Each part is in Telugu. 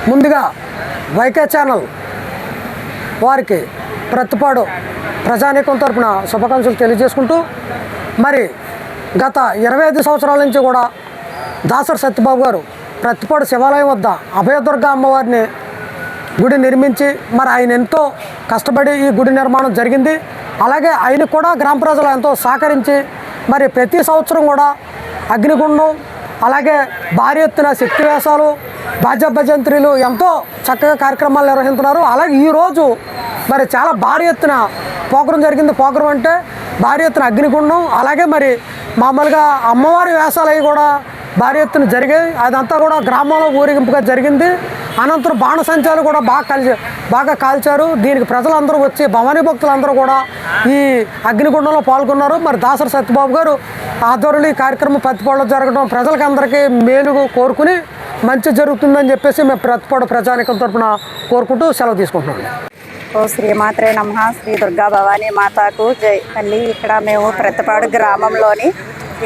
ముందుగా వైకే ఛానల్ వారికి ప్రతిపాడు ప్రజానీకం తరపున శుభాకాంక్షలు తెలియజేసుకుంటూ, మరి గత 25 సంవత్సరాల నుంచి కూడా దాసరి సత్యబాబు గారు ప్రతిపాడు శివాలయం వద్ద అభయదుర్గ అమ్మవారిని గుడి నిర్మించి, మరి ఆయన ఎంతో కష్టపడి ఈ గుడి నిర్మాణం జరిగింది. అలాగే ఆయన కూడా గ్రామ ప్రజలు ఎంతో సహకరించి మరి ప్రతి సంవత్సరం కూడా అగ్నిగుండం, అలాగే భారీ ఎత్తున శక్తి వేషాలు, బాజా భజంత్రీలు ఎంతో చక్కగా కార్యక్రమాలు నిర్వహిస్తున్నారు. అలాగే ఈరోజు మరి చాలా భారీ ఎత్తున పోకరం జరిగింది. పోకరం అంటే భారీ ఎత్తున అగ్నిగుండం, అలాగే మరి మామూలుగా అమ్మవారి వేషాలు అవి కూడా భారీ ఎత్తున జరిగాయి. అదంతా కూడా గ్రామంలో ఊరేగింపుగా జరిగింది. అనంతరం బాణసంచాలు కూడా బాగా కాల్చారు. దీనికి ప్రజలందరూ వచ్చి భవానీ భక్తులందరూ కూడా ఈ అగ్నిగుండంలో పాల్గొన్నారు. మరి దాసరి సత్యబాబు గారు ఆధ్వర్యంలో ఈ కార్యక్రమం ప్రతిపాడులో జరగడం ప్రజలకి అందరికీ మేలు కోరుకుని మంచి జరుగుతుందని చెప్పేసి మేము ప్రతిపాడు ప్రజానీకం తరపున కోరుకుంటూ సెలవు తీసుకుంటున్నాం. ఓ శ్రీమాత్రే నమః. శ్రీ దుర్గా భవానీ మాతాకు జై. మళ్ళీ ఇక్కడ మేము ప్రతిపాడు గ్రామంలోని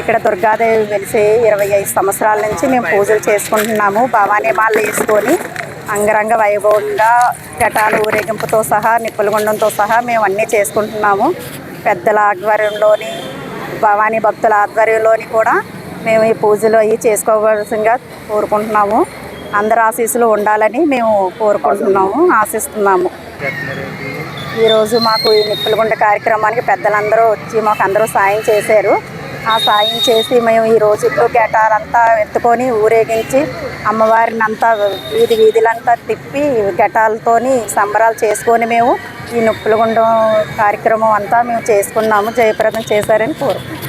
ఇక్కడ దుర్గాదేవి వెలిసి 25 సంవత్సరాల నుంచి మేము పూజలు చేసుకుంటున్నాము. భవానీ మాల వేసుకొని అంగరంగ వైభవంగా ఘటాలు ఊరేగింపుతో సహా నిప్పులగుండంతో సహా మేము అన్నీ చేసుకుంటున్నాము. పెద్దల ఆధ్వర్యంలోని భవానీ భక్తుల ఆధ్వర్యంలోని కూడా మేము ఈ పూజలు అవి చేసుకోవాల్సిందిగా కోరుకుంటున్నాము. అందరి ఆశీస్సులు ఉండాలని మేము కోరుకుంటున్నాము, ఆశిస్తున్నాము. ఈరోజు మాకు ఈ నిప్పులగుండ కార్యక్రమానికి పెద్దలందరూ వచ్చి మాకు అందరూ సాయం చేశారు. ఆ సాయం చేసి మేము ఈ రోజు ఘటాలంతా ఎత్తుకొని ఊరేగించి అమ్మవారిని అంతా వీధులంతా తిప్పి ఘటాలతోని సంబరాలు చేసుకొని మేము ఈ నిప్పులగుండం కార్యక్రమం అంతా మేము చేసుకున్నాము. జయప్రదం చేశారని కోరుకుంటున్నాము.